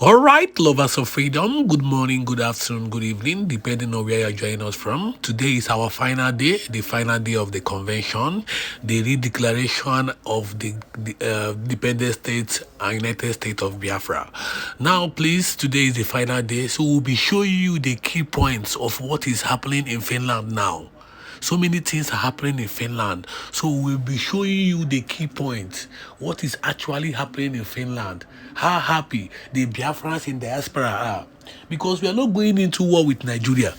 All right, lovers of freedom, good morning, good afternoon, good evening, depending on where you're joining us from. Today is our final day, the final day of the convention, the redeclaration of the dependent states and United States of Biafra. Now, please, today is the final day, so we'll be showing you the key points of what is happening in Finland now. So many things are happening in Finland. So we'll be showing you the key points. What is actually happening in Finland. How happy the Biafrans in diaspora are. Because we are not going into war with Nigeria.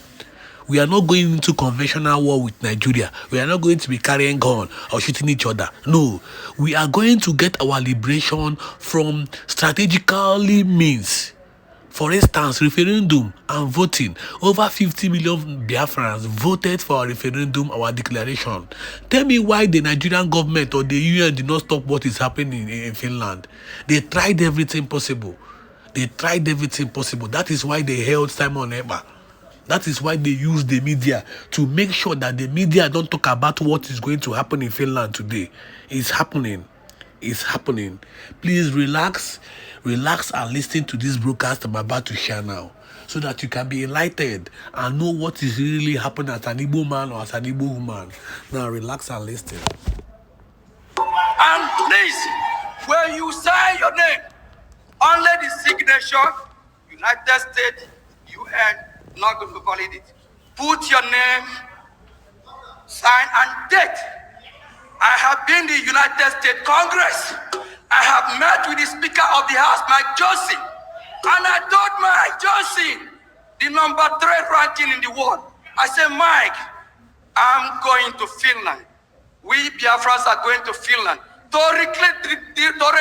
We are not going into conventional war with Nigeria. We are not going to be carrying gun or shooting each other. No. We are going to get our liberation from strategically means. For instance, referendum and voting. Over 50 million Biafrans voted for our referendum, our declaration. Tell me why the Nigerian government or the UN did not stop what is happening in Finland. They tried everything possible. They tried everything possible. That is why they held Simon Ekpa. That is why they use the media to make sure that the media don't talk about what is going to happen in Finland today. It's happening. It's happening. Please relax and listen to this broadcast I'm about to share now, so that you can be enlightened and know what is really happening as an Igbo man or as an Igbo woman. Now relax and listen. And please, when you sign your name, only the signature, United States, UN, not going to validate it. Put your name, sign, and date. I have been the United States Congress. I have met with the Speaker of the House, Mike Johnson, and I told Mike Johnson, the number 3 ranking in the world. I said, Mike, I'm going to Finland. We Biafrans are going to Finland to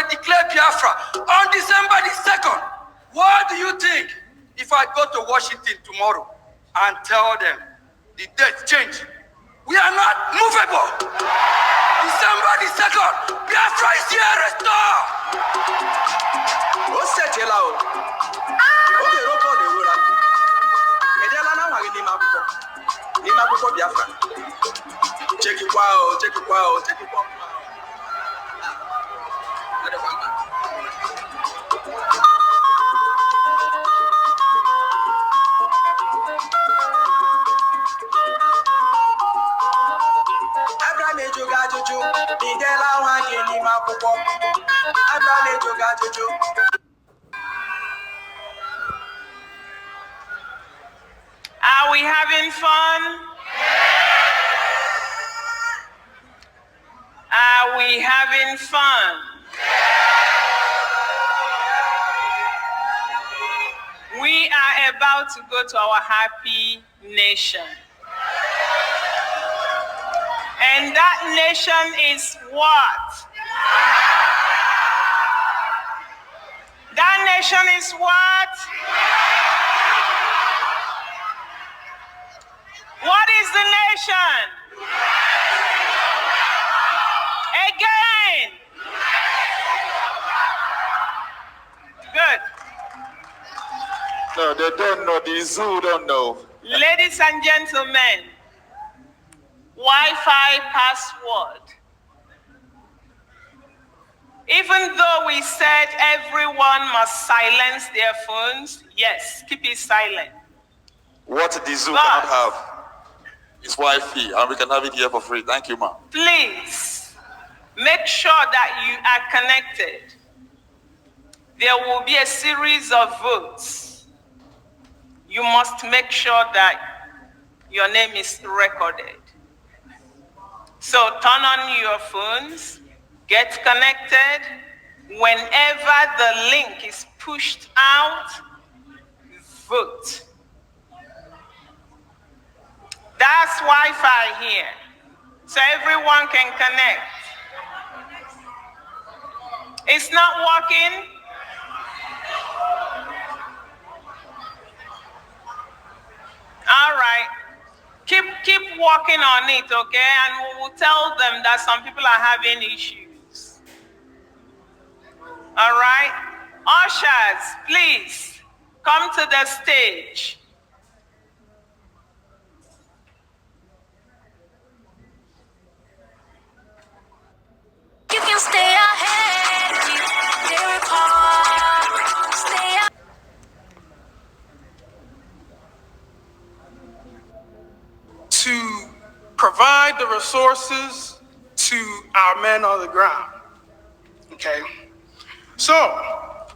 declare Biafra on December the 2nd. What do you think if I go to Washington tomorrow and tell them the date changed? We are not movable. December the 2nd, Biafra is here restored. What's that, Jelao? Okay, roll call the ruler. Edelana Wagini Mabuko Biafra. Check it wow, check it wow, check it wow. Are we having fun? Are we having fun? We are about to go to our happy nation. And that nation is what? That nation is what? What is the nation? Again. Good. No, they don't know. The zoo don't know. Ladies and gentlemen, Wi-Fi password. Even though we said everyone must silence their phones, yes, keep it silent. What the zoo cannot have is Wi-Fi, and we can have it here for free. Thank you, ma'am. Please, make sure that you are connected. There will be a series of votes. You must make sure that your name is recorded. So turn on your phones, get connected. Whenever the link is pushed out, vote. That's Wi-Fi here, so everyone can connect. It's not working? All right. Keep working on it, okay? And we will tell them that some people are having issues. All right? Ushers, please come to the stage. You can stay ahead, stay provide the resources to our men on the ground. Okay? So,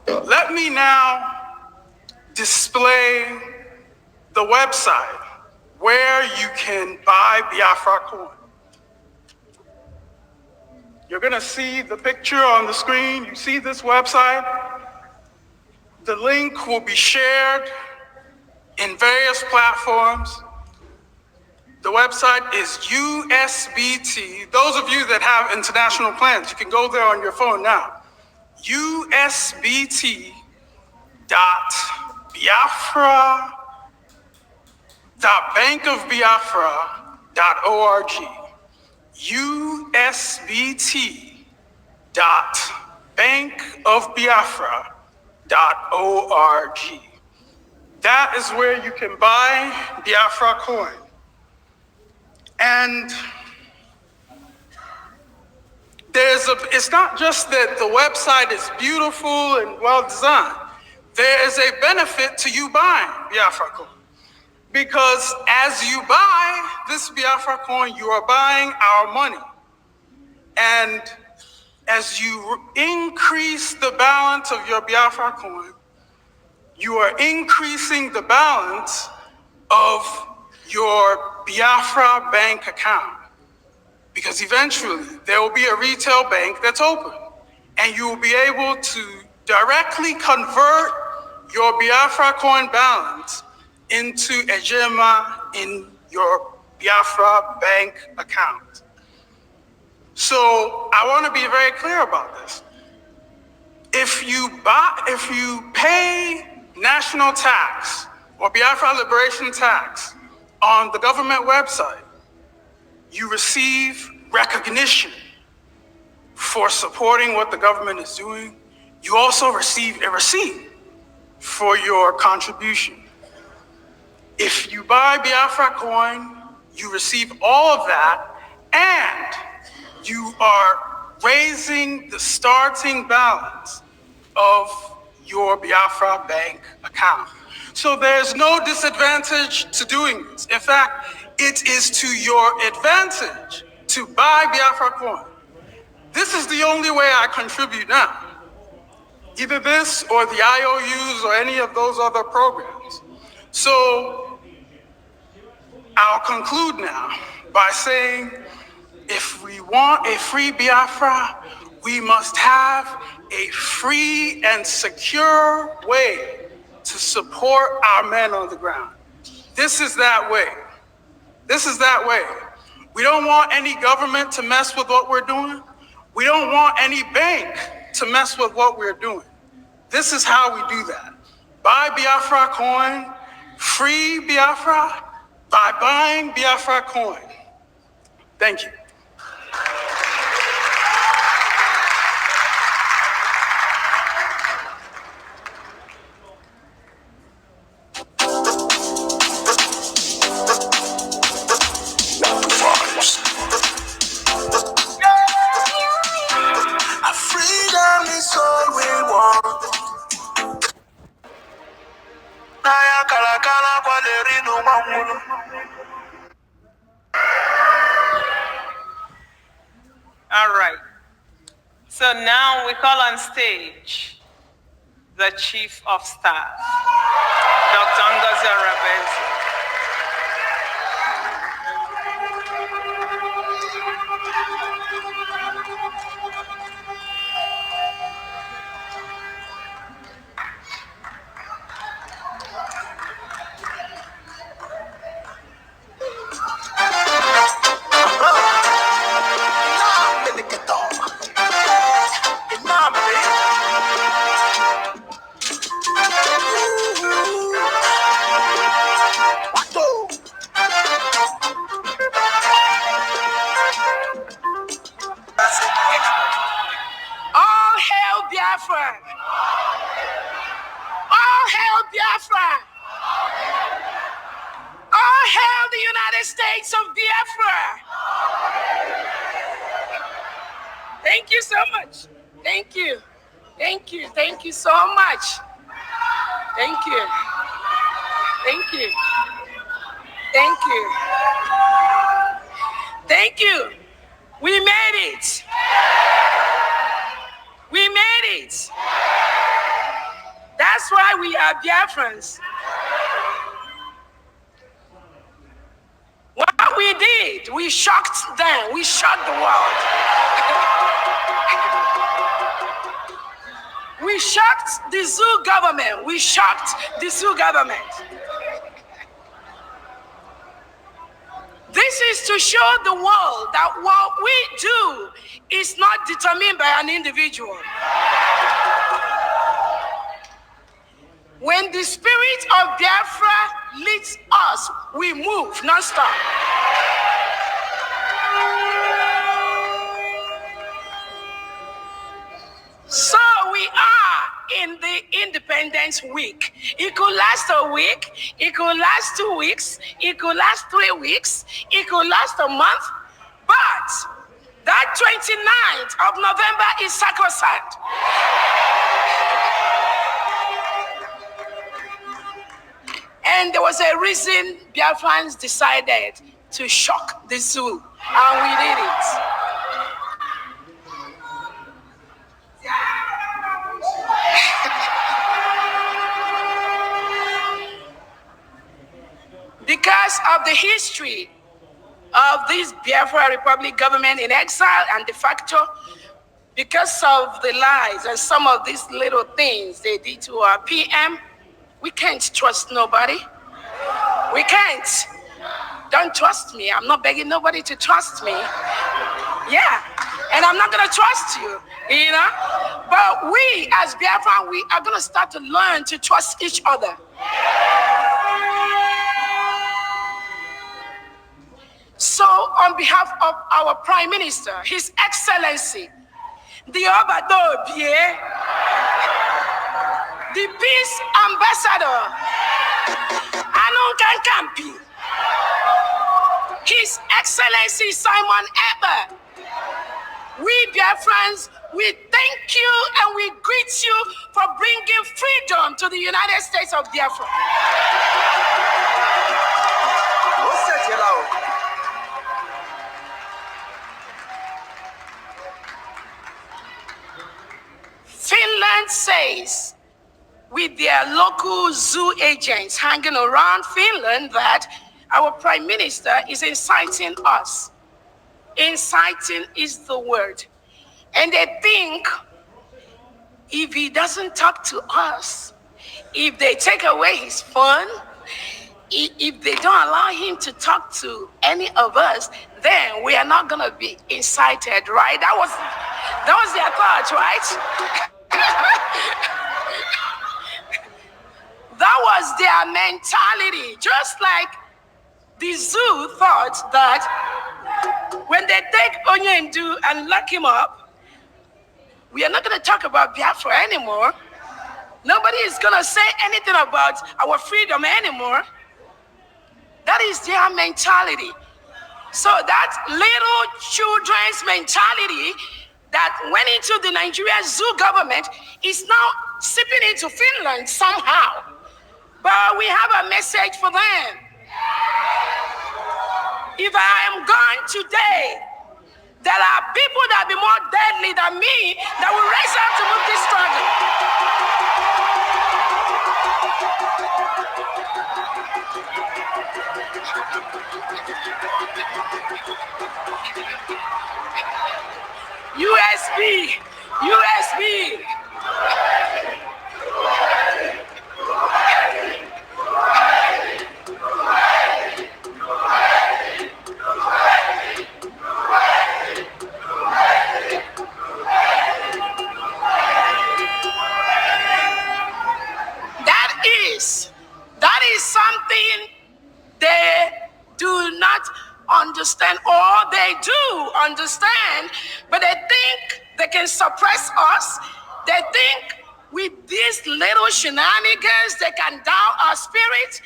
let me now display the website where you can buy Biafra coin. You're gonna see the picture on the screen. You see this website. The link will be shared in various platforms. The website is USBT. Those of you that have international plans, you can go there on your phone now. USBT.bankofbiafra.org. USBT.bankofbiafra.org. That is where you can buy Biafra coin. And it's not just that the website is beautiful and well designed. There is a benefit to you buying Biafra coin. Because as you buy this Biafra coin, you are buying our money. And as you increase the balance of your Biafra coin, you are increasing the balance of your Biafra bank account. Because eventually there will be a retail bank that's open, and you will be able to directly convert your Biafra coin balance into Ejema in your Biafra bank account. So I want to be very clear about this. If you pay national tax or Biafra liberation tax on the government website, you receive recognition for supporting what the government is doing. You also receive a receipt for your contribution. If you buy Biafra coin, you receive all of that, and you are raising the starting balance of your Biafra bank account. So there's no disadvantage to doing this. In fact, it is to your advantage to buy Biafra coin. This is the only way I contribute now. Either this or the IOUs or any of those other programs. So I'll conclude now by saying, if we want a free Biafra, we must have a free and secure way to support our men on the ground. This is that way. This is that way. We don't want any government to mess with what we're doing. We don't want any bank to mess with what we're doing. This is how we do that. Buy Biafra coin, free Biafra by buying Biafra coin. Thank you. All right. So now we call on stage the Chief of Staff, Dr. Ngozi Arabezi. All hail Biafra! All hail Biafra! All hail the United States of Biafra! Thank you so much. Thank you. Thank you. Thank you so much. Thank you. Thank you. Thank you. Thank you. We made it. We made it. That's why we are Biafrans. What we did, we shocked them. We shocked the world. We shocked the zoo government. We shocked the zoo government. This is to show the world that what we do is not determined by an individual. When the spirit of Biafra leads us, we move non-stop. So we are in the Independence Week. It could last a week, it could last 2 weeks, it could last 3 weeks, it could last a month, but that 29th of November is sacrosanct. And there was a reason Biafrans decided to shock the zoo, and we did it. Because of the history of this Biafra Republic government in exile and de facto, because of the lies and some of these little things they did to our PM, we can't trust nobody. We can't. Don't trust me. I'm not begging nobody to trust me. Yeah, and I'm not gonna trust you, you know? But we, as Biafra, we are gonna start to learn to trust each other. So, on behalf of our Prime Minister, His Excellency, the Obadobie, the Peace Ambassador, Anunkan Kampi, His Excellency Simon Ekpa, we Biafrans, we thank you and we greet you for bringing freedom to the United States of Biafra. Finland says, with their local zoo agents hanging around Finland, that our Prime Minister is inciting us. Inciting is the word. And they think if he doesn't talk to us, if they take away his phone, if they don't allow him to talk to any of us, then we are not going to be incited, right? That was their thought, right? That was their mentality. Just like the zoo thought that when they take Onyendu and lock him up, we are not going to talk about Biafra anymore. Nobody is going to say anything about our freedom anymore. That is their mentality. So that little children's mentality that went into the Nigerian zoo government is now seeping into Finland somehow. But we have a message for them. If I am gone today, there are people that will be more deadly than me that will rise up to move this struggle. USB, USB. That is something they do not understand, or they do understand, but they think they can suppress us. They think with these little shenanigans they can down our spirit.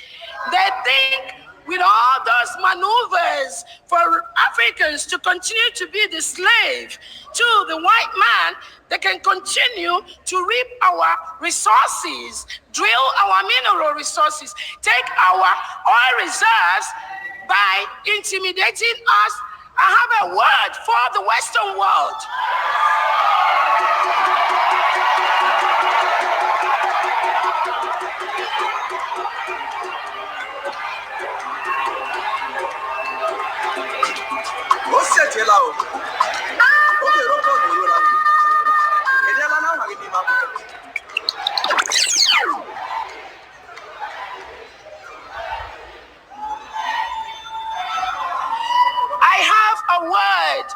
They think with all those maneuvers for Africans to continue to be the slave to the white man, they can continue to reap our resources, drill our mineral resources, take our oil reserves by intimidating us I have a word for the Western world. I have a word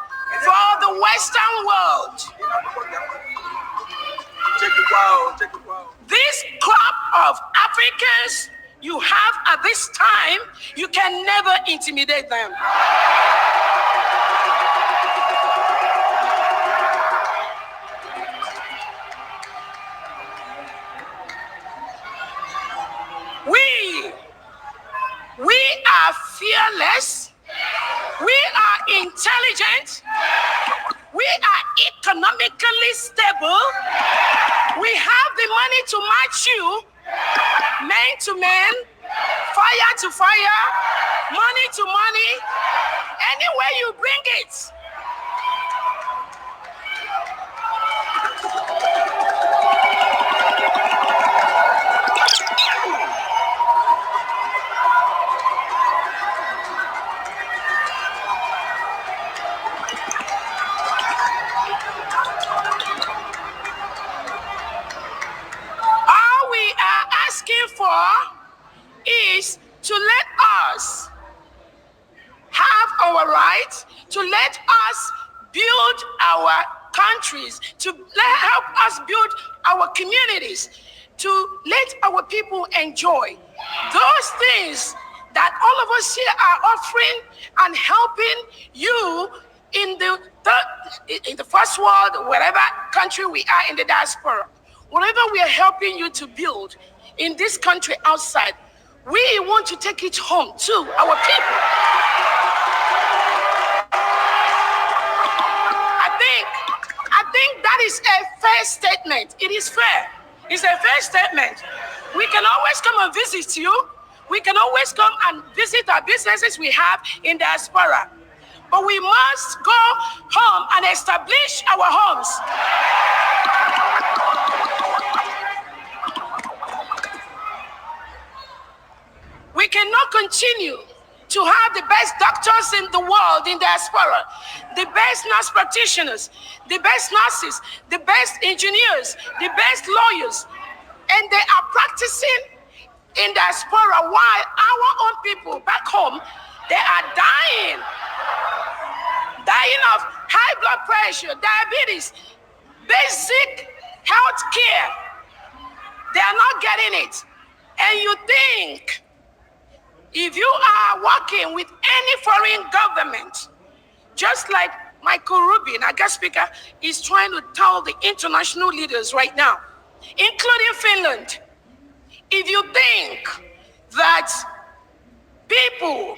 for the Western world. This crop of Africans you have at this time, you can never intimidate them. We are fearless. We are intelligent. We are economically stable. We have the money to match you, man to man, fire to fire, money to money, anywhere you bring it. All we are asking for is to let us have our rights, to let us build our countries, to help us build our communities, to let our people enjoy those things that all of us here are offering and helping you in the first world, wherever country we are in the diaspora. Whatever we are helping you to build in this country outside, we want to take it home to our people. I think that is a fair statement. It is fair. It's a fair statement. We can always come and visit you. We can always come and visit our businesses we have in diaspora. But we must go home and establish our homes. We cannot continue to have the best doctors in the world in diaspora, the best nurse practitioners, the best nurses, the best engineers, the best lawyers, and they are practicing in diaspora while our own people back home, they are dying of high blood pressure, diabetes, basic health care. They are not getting it. And you think, if you are working with any foreign government, just like Michael Rubin, our guest speaker, is trying to tell the international leaders right now, including Finland, if you think that these people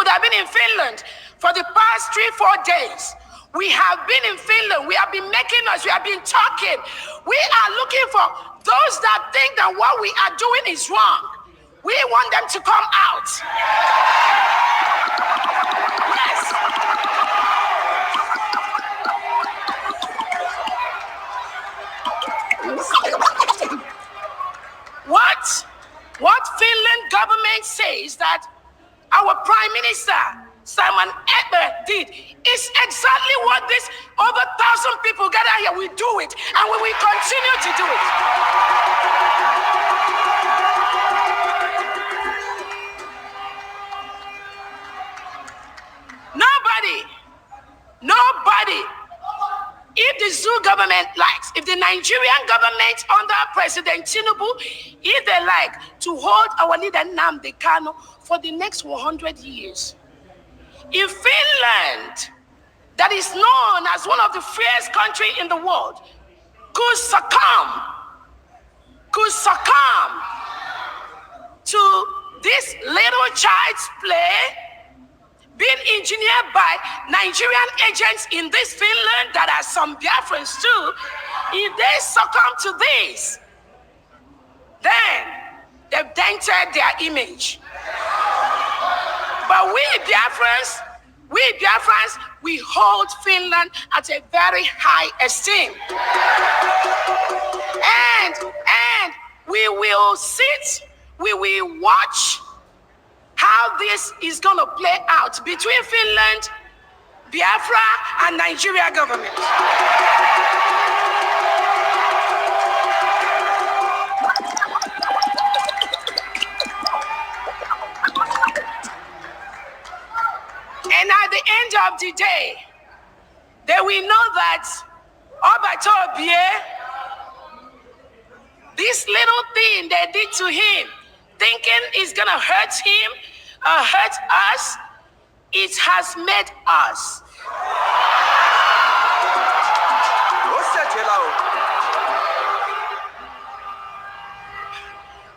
that have been in Finland for the past 3-4 days, we have been in Finland, we have been making noise, we have been talking. We are looking for those that think that what we are doing is wrong. We want them to come out. Yes. What Finland government says that our Prime Minister, Simon Ekpa, did is exactly what this over 1,000 people gathered here, we do it, and we will continue to do it. Nobody, if the Zoo government likes, if the Nigerian government under President Tinubu, if they like to hold our leader Nnamdi Kanu for the next 100 years, if Finland, that is known as one of the freest countries in the world, could succumb to this little child's play being engineered by Nigerian agents in this Finland that are some Biafrans too, if they succumb to this, then they've dented their image. But we Biafrans, We Biafrans, we hold Finland at a very high esteem. And we will sit, we will watch how this is going to play out between Finland, Biafra, and Nigeria government. And at the end of the day, they will know that Obatobie, this little thing they did to him, thinking it's gonna hurt him, hurt us, it has made us.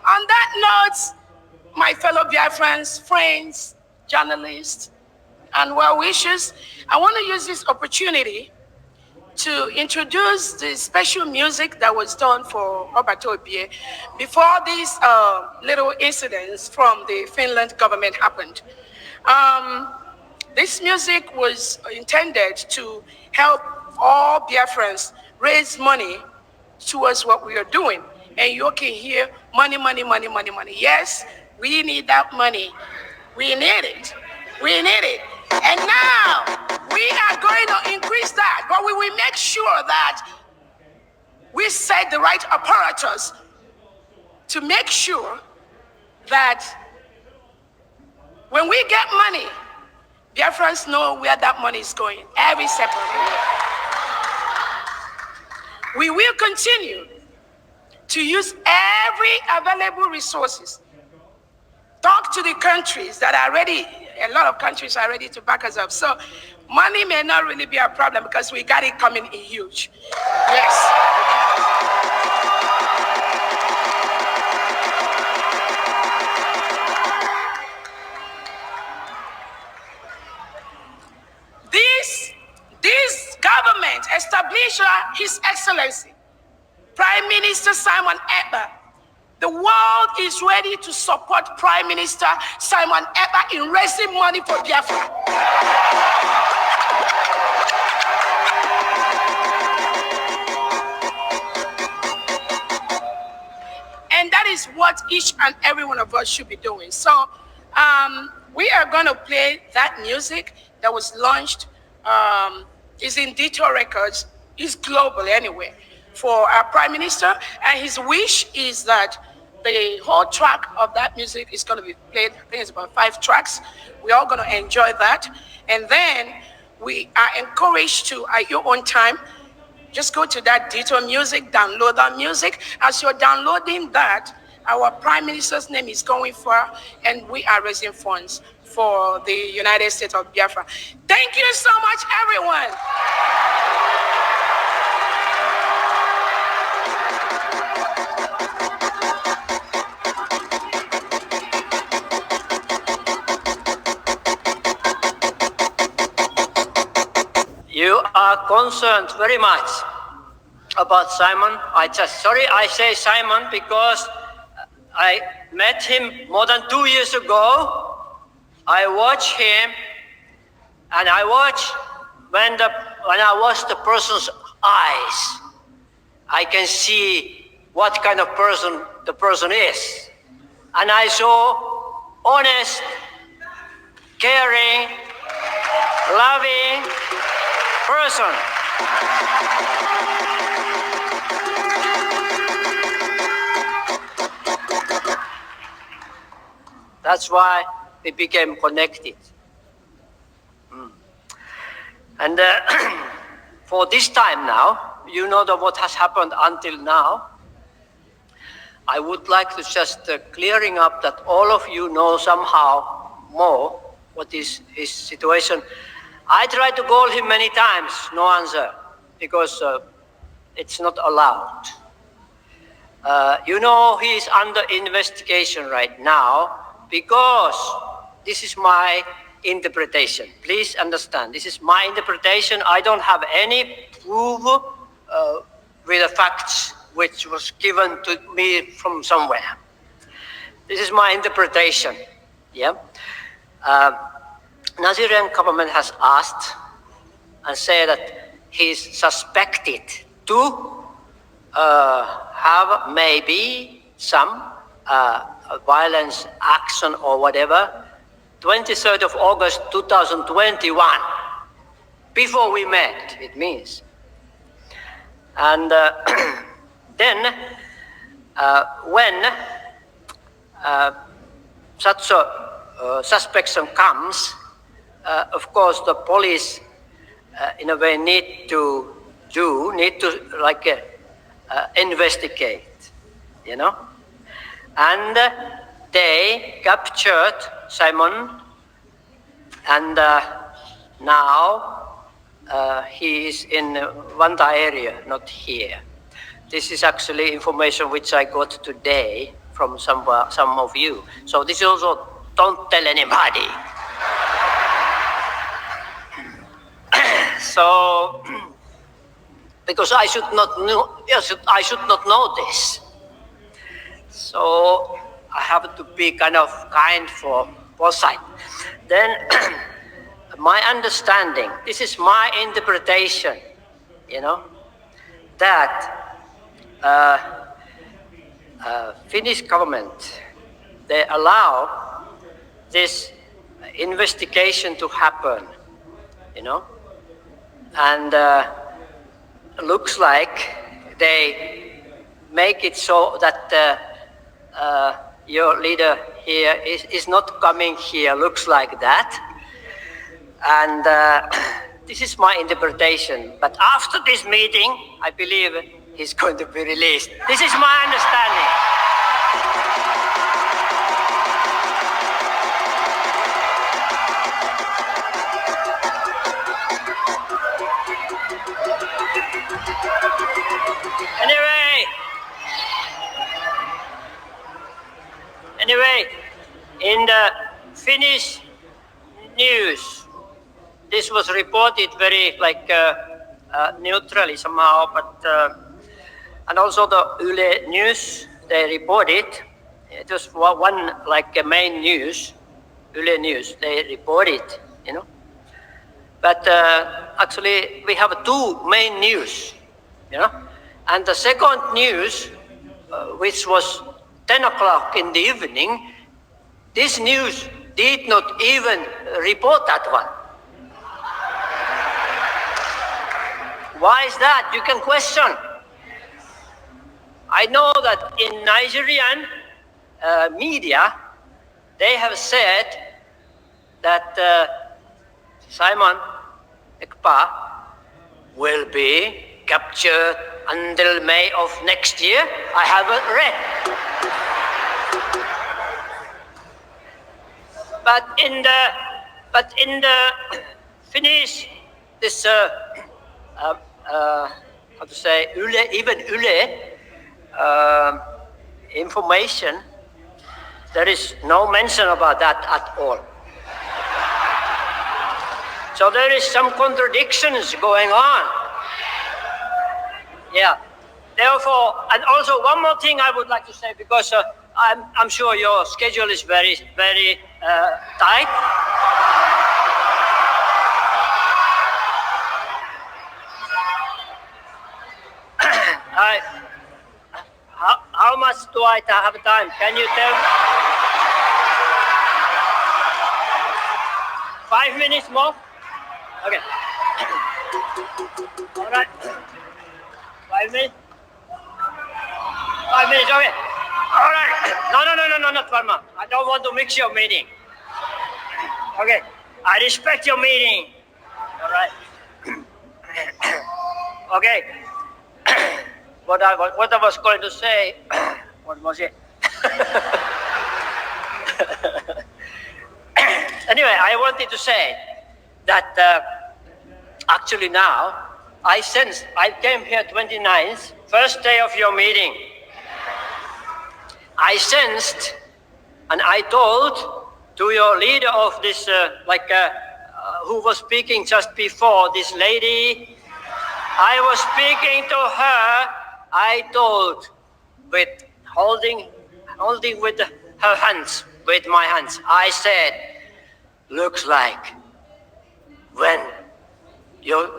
On that note, my fellow Biafrans, friends, journalists, and well-wishers, I want to use this opportunity to introduce the special music that was done for Obatobie before these little incidents from the Finland government happened. This music was intended to help all Biafrans raise money towards what we are doing. And you can hear money, money, money, money, money. Yes, we need that money. We need it. We need it. And now we are going to increase that, but we will make sure that we set the right apparatus to make sure that when we get money, Biafrans know where that money is going, every separate way. We will continue to use every available resources. Talk to the countries that are ready. A lot of countries are ready to back us up. So money may not really be a problem because we got it coming in huge. Yes. This government established His Excellency, Prime Minister Simon Ekpa. The world is ready to support Prime Minister Simon Ekpa in raising money for Biafra. And that is what each and every one of us should be doing. So we are going to play that music that was launched, is in Dito Records, is global anyway, for our Prime Minister. And his wish is that the whole track of that music is going to be played. I think it's about 5 tracks. We're all going to enjoy that. And then we are encouraged to, at your own time, just go to that Dito Music, download that music. As you're downloading that, our Prime Minister's name is going for, and we are raising funds for the United States of Biafra. Thank you so much, everyone. You are concerned very much about Simon. I say Simon because I met him more than 2 years ago. I watched him, and I watched when I watch the person's eyes, I can see what kind of person the person is. And I saw honest, caring, loving person. That's why we became connected. And for this time now, you know what has happened until now. I would like to just clearing up that all of you know somehow more what is his situation. I tried to call him many times, no answer, because it's not allowed. You know, he is under investigation right now because this is my interpretation. Please understand, this is my interpretation. I don't have any proof with the facts which was given to me from somewhere. This is my interpretation, yeah? Nigerian government has asked and said that he's suspected to have maybe some violence action or whatever, 23rd of August 2021, before we met, it means. And then when such a suspicion comes, of course the police in a way need to investigate, you know. And they captured Simon, and now he is in Vanda area, not here. This is actually information which I got today from some of you. So this also, don't tell anybody. So, because I should not know, yes, I should not know this. So I have to be kind for both sides. Then my understanding, this is my interpretation, you know, that Finnish government, they allow this investigation to happen, you know, and looks like they make it so that your leader here is not coming here, looks like that. And this is my interpretation. But after this meeting, I believe he's going to be released. This is my understanding. Anyway, in the Finnish news, this was reported very neutrally somehow, but and also the Yle news, they reported, it was one main news, Yle news, they reported, you know. But actually we have two main news, you know. And the second news, which was 10 o'clock in the evening, this news did not even report that one. Why is that? You can question. I know that in Nigerian media, they have said that Simon Ekpa will be captured until May of next year. I haven't read. But in the Finnish, this how to say, even Yle information, there is no mention about that at all. So there is some contradictions going on. Yeah. Therefore, and also one more thing I would like to say, because I'm sure your schedule is very, very tight. How much do I have time? Can you tell? 5 minutes more? Okay. All right. 5 minutes? 5 minutes, okay. All right. No, not 1 month. I don't want to mix your meeting. Okay. I respect your meeting. All right. Okay. What I was going to say, what was it? Anyway, I wanted to say that actually now, I came here 29th, first day of your meeting. I sensed, and I told to your leader of this, who was speaking just before, this lady, I was speaking to her, I told, with holding with her hands, with my hands, I said, looks like when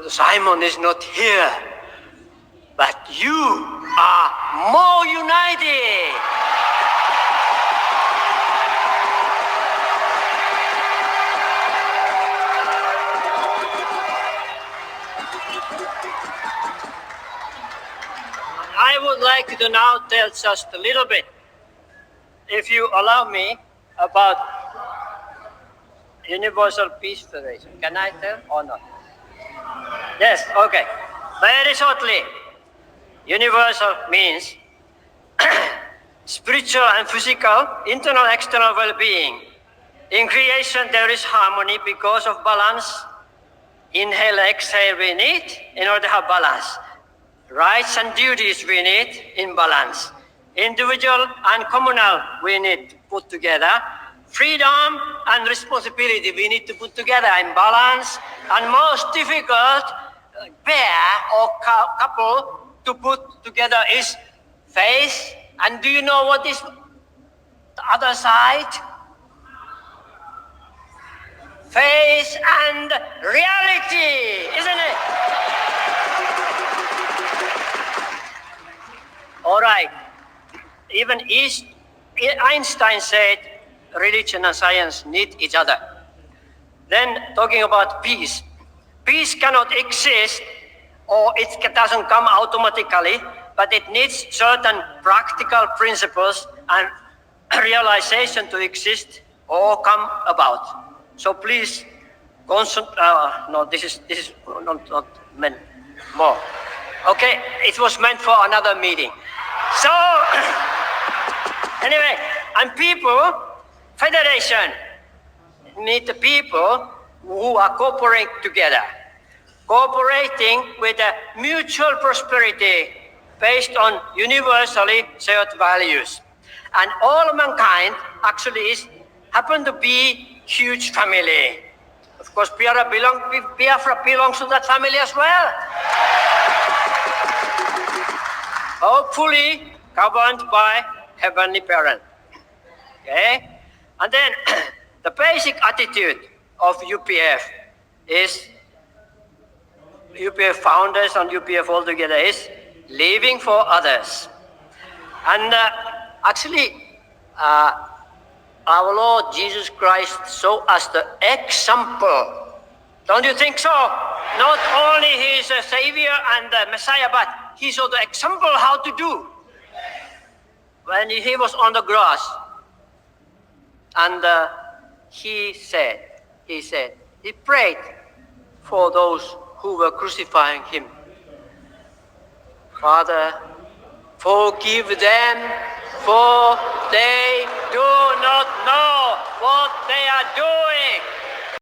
Simon is not here, but you are more united. I would like to now tell just a little bit, if you allow me, about Universal Peace Federation. Can I tell or not? Yes, okay. Very shortly, universal means spiritual and physical, internal, external well-being. In creation, there is harmony because of balance. Inhale, exhale, we need in order to have balance. Rights and duties we need in balance. Individual and communal we need to put together. Freedom and responsibility we need to put together in balance. And most difficult pair or couple to put together is faith. And do you know what is the other side? Faith and reality, isn't it? All right. Even Einstein said religion and science need each other. Then talking about peace. Peace cannot exist or it doesn't come automatically, but it needs certain practical principles and realization to exist or come about. So please, no, this is not meant more. Okay, it was meant for another meeting. So, anyway, and people, federation, need the people who are cooperating together, cooperating with a mutual prosperity based on universally shared values. And all mankind actually happen to be huge family. Of course, Biafra belongs to that family as well. Hopefully governed by Heavenly Parent. Okay? And then the basic attitude of UPF is, UPF founders and UPF altogether is living for others. And actually, our Lord Jesus Christ showed us the example. Don't you think so? Not only he is a Savior and the Messiah, but he showed the example how to do. When he was on the cross, and he prayed for those who were crucifying him. Father, forgive them, for they do not know what they are doing.